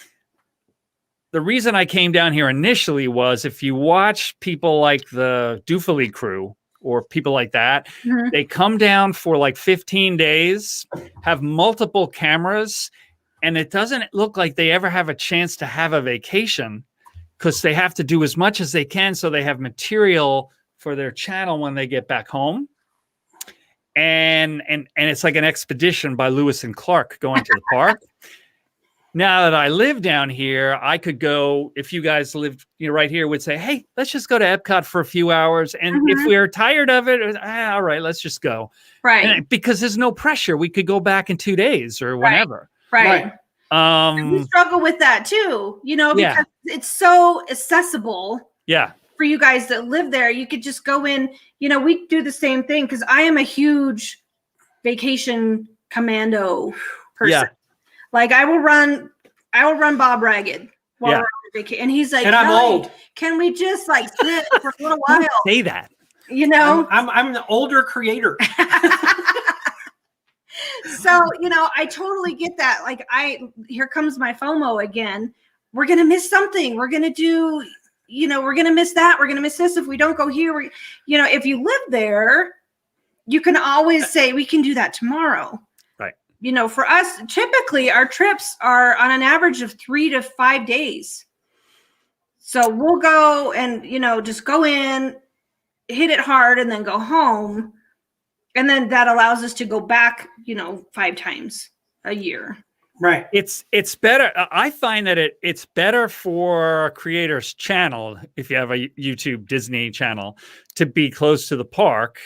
The reason I came down here initially was if you watch people like the Dufali crew or people like that, they come down for like 15 days, have multiple cameras, and it doesn't look like they ever have a chance to have a vacation because they have to do as much as they can so they have material for their channel when they get back home. And it's like an expedition by Lewis and Clark going to the park. Now that I live down here, I could go, if you guys lived right here, would say, hey, let's just go to Epcot for a few hours. And if we're tired of it, all right, let's just go. Right. Because there's no pressure. We could go back in 2 days or whenever. Right. We struggle with that too, because it's so accessible. Yeah. For you guys that live there, you could just go in, we do the same thing because I am a huge vacation commando person. Yeah. Like I will run Bob Ragged while we're on vacation. And he's like, and I'm old. Can we just like sit for a little while? Don't say that. I'm an older creator. So, I totally get that. Like here comes my FOMO again. We're going to miss something. We're going to do, we're going to miss that. We're going to miss this. If we don't go here, if you live there, you can always say we can do that tomorrow. Right. For us, typically our trips are on an average of 3 to 5 days. So we'll go and, just go in, hit it hard and then go home. And then that allows us to go back, 5 times a year. Right. It's better. I find that it's better for a creator's channel, if you have a YouTube Disney channel, to be close to the park,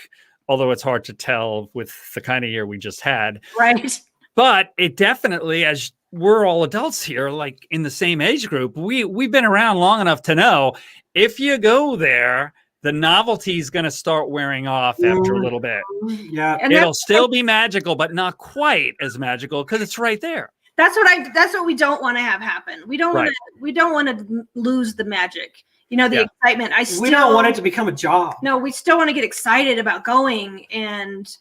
although it's hard to tell with the kind of year we just had. Right. But it definitely, as we're all adults here, like in the same age group, we've been around long enough to know if you go there, the novelty is going to start wearing off after a little bit. Yeah. And it'll still be magical, but not quite as magical because it's right there. That's what we don't want to have happen. We don't want to lose the magic. The excitement. We don't want it to become a job. No, we still want to get excited about going, and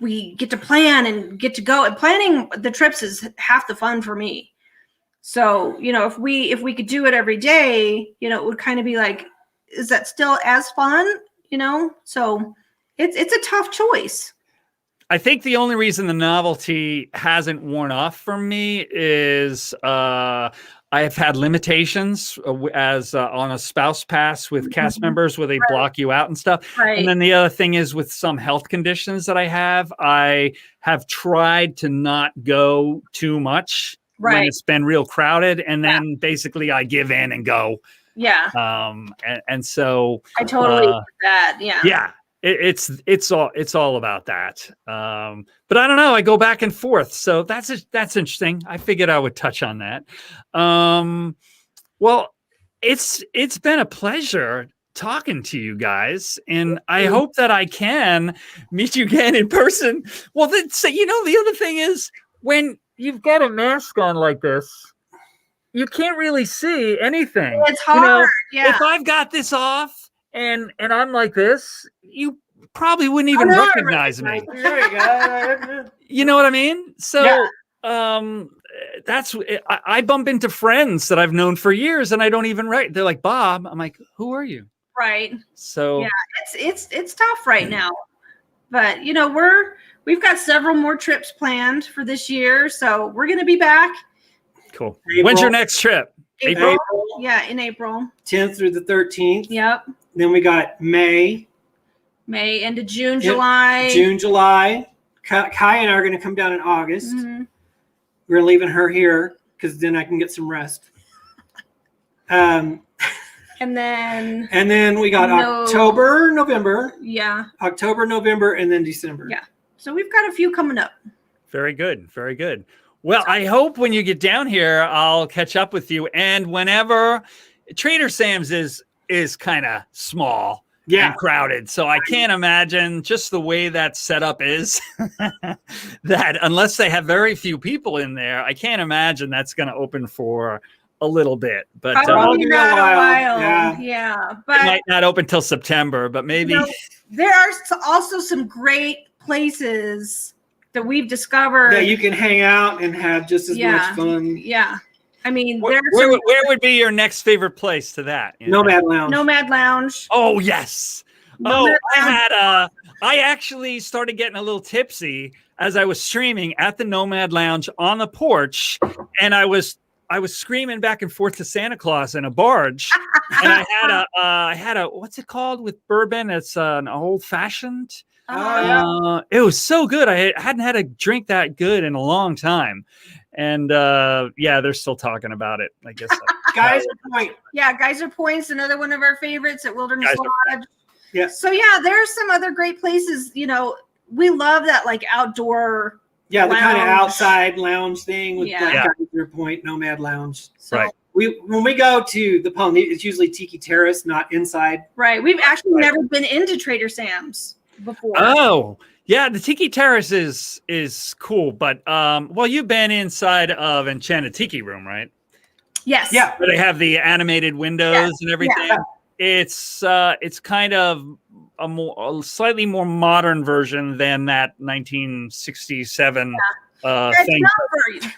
we get to plan and get to go. And planning the trips is half the fun for me. So, if we could do it every day, it would kind of be like, is that still as fun? So it's a tough choice. I think the only reason the novelty hasn't worn off for me is I have had limitations as on a spouse pass with cast members where they block you out and stuff. Right. And then the other thing is with some health conditions that I have tried to not go too much when it's been real crowded. And then basically I give in and go. Yeah. And so I totally get that. Yeah. Yeah. It's all about that. But I don't know. I go back and forth. So that's interesting. I figured I would touch on that. Well, it's been a pleasure talking to you guys, and I hope that I can meet you again in person. Well, the other thing is when you've got a mask on like this, you can't really see anything. It's hard. If I've got this off and I'm like this, you probably wouldn't even recognize me. There you go. You know what I mean? So I bump into friends that I've known for years and I don't even they're like, Bob. I'm like, who are you? Right. So yeah, it's tough right now. But we've got several more trips planned for this year. So we're gonna be back. Cool. April. When's your next trip? April? Yeah, in April. 10th through the 13th. Yep. Then we got May into June, July. June, July. Kai and I are going to come down in August. Mm-hmm. We're leaving her here because then I can get some rest. And then we got October, November, and then December. Yeah. So we've got a few coming up. Very good. Very good. Well, I hope when you get down here, I'll catch up with you. And whenever Trader Sam's is kind of small and crowded. So I can't imagine just the way that setup is that unless they have very few people in there, I can't imagine that's going to open for a little bit. But probably not a while. Yeah. But it might not open till September, but maybe. There are also some great places that we've discovered that you can hang out and have just as much fun. Yeah. I mean, where would be your next favorite place to that? Nomad Lounge. Nomad Lounge. Oh, yes. I actually started getting a little tipsy as I was streaming at the Nomad Lounge on the porch, and I was screaming back and forth to Santa Claus in a barge, and I had a what's it called with bourbon? It's an old fashioned. It was so good. I hadn't had a drink that good in a long time, and they're still talking about it. I guess. Geyser Point. Yeah, Geyser Point's another one of our favorites at Wilderness Lodge. Yeah. So there's some other great places. You know, we love that like outdoor. Yeah, lounge. The kind of outside lounge thing with Geyser Point, Nomad Lounge. So, right. When we go to the Polynesian, it's usually Tiki Terrace, not inside. Right. We've actually never been into Trader Sam's before. Oh, yeah. The Tiki Terrace is cool, but you've been inside of Enchanted Tiki Room, right? Yes. Yeah. Where they have the animated windows and everything. Yeah. It's kind of a slightly more modern version than that 1967 thing.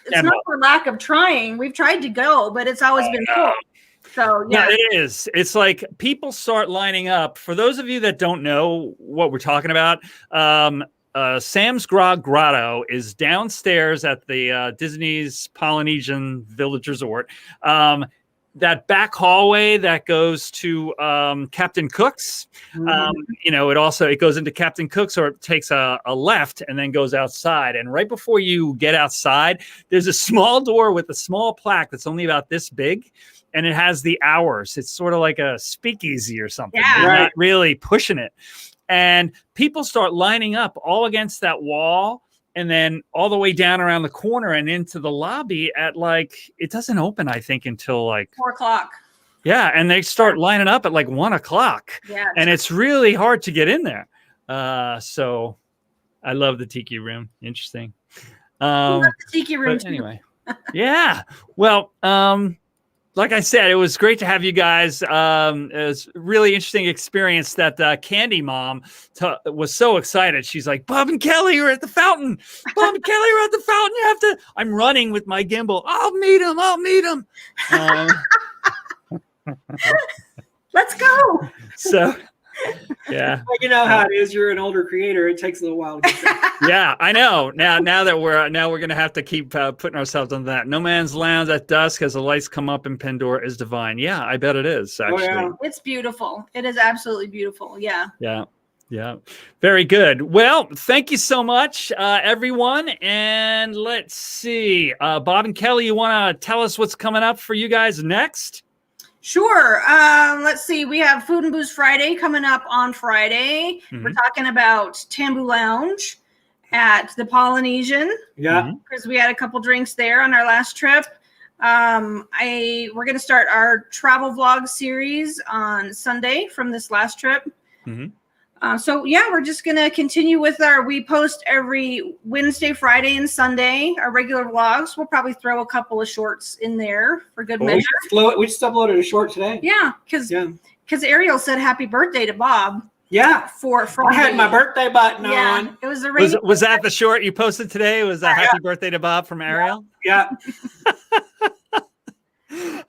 It's not for lack of trying. We've tried to go, but it's always been full. So it is. It's like people start lining up. For those of you that don't know what we're talking about, Sam's Grotto is downstairs at the Disney's Polynesian Village Resort. That back hallway that goes to Captain Cook's, it goes into Captain Cook's, or it takes a left and then goes outside. And right before you get outside, there's a small door with a small plaque that's only about this big, and it has the hours. It's sort of like a speakeasy or something. Yeah. They're not really pushing it. And people start lining up all against that wall, and then all the way down around the corner and into the lobby at it doesn't open, I think, until 4:00. Yeah. And they start lining up at 1:00. Yeah. And it's really hard to get in there. So I love the Tiki Room. Interesting. The Tiki Room. Anyway. Yeah. Well, like I said, it was great to have you guys. It was a really interesting experience. That Candy Mom was so excited. She's like, Bob and Kelly are at the fountain. Bob and Kelly are at the fountain. You have to. I'm running with my gimbal. I'll meet him. Let's go. So, yeah. Well, you know how it is. You're an older creator. It takes a little while to get there. Yeah, I know. Now that we're going to have to keep putting ourselves on that. No Man's Lounge at dusk as the lights come up in Pandora is divine. Yeah, I bet it is, actually. Oh, yeah. It's beautiful. It is absolutely beautiful. Yeah. Yeah. Yeah. Very good. Well, thank you so much, everyone. And let's see. Bob and Kelly, you want to tell us what's coming up for you guys next? Sure. Let's see. We have Food and Booze Friday coming up on Friday. Mm-hmm. We're talking about Tambu Lounge at the Polynesian. Yeah. Because we had a couple drinks there on our last trip. We're going to start our travel vlog series on Sunday from this last trip. Mm-hmm. We're just going to continue with we post every Wednesday, Friday, and Sunday, our regular vlogs. We'll probably throw a couple of shorts in there for good measure. We just uploaded a short today. Yeah, because Ariel said happy birthday to Bob. Yeah. For I had my birthday button on. It was a was that the short you posted today? Was that happy birthday to Bob from Ariel? Yeah.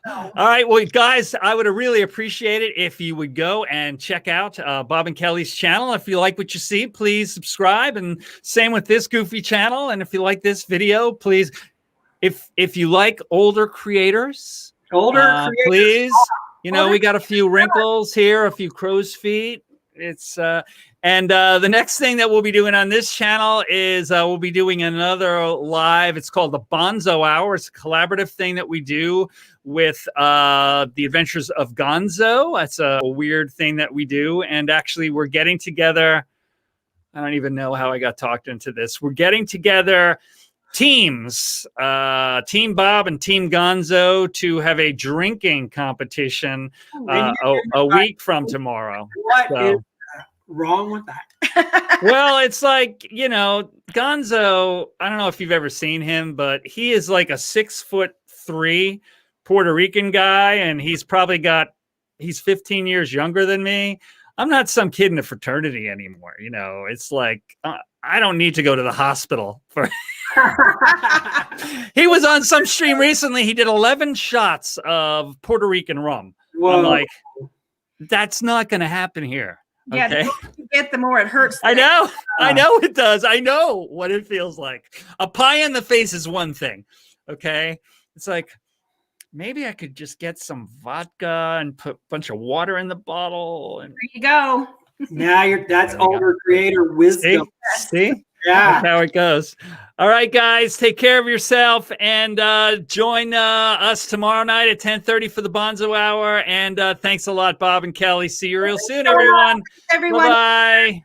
All right. Well, guys, I would really appreciate it if you would go and check out Bob and Kelly's channel. If you like what you see, please subscribe. And same with this goofy channel. And if you like this video, please, if you like older creators, please, we got a few wrinkles here, a few crow's feet. It's And the next thing that we'll be doing on this channel is we'll be doing another live. It's called the Bonzo Hour. It's a collaborative thing that we do with the Adventures of Gonzo. That's a weird thing that we do. And actually, we're getting together. I don't even know how I got talked into this. We're getting together teams, Team Bob and Team Gonzo, to have a drinking competition a week from tomorrow. What is wrong with that? Well, it's like, Gonzo, I don't know if you've ever seen him, but he is like a 6'3" Puerto Rican guy, and he's 15 years younger than me. I'm not some kid in a fraternity anymore. It's like, I don't need to go to the hospital for. He was on some stream recently. He did 11 shots of Puerto Rican rum. Whoa. I'm like, that's not going to happen here. Yeah, Okay? the more you get, the more it hurts. I know it does. I know what it feels like. A pie in the face is one thing. Okay. It's like, maybe I could just get some vodka and put a bunch of water in the bottle. And There you go. Now that's older creator wisdom. See? Yeah. That's how it goes. All right, guys, take care of yourself and join us tomorrow night at 10:30 for the Bonzo Hour. And thanks a lot, Bob and Kelly. See you real soon, everyone. Everyone. Bye-bye.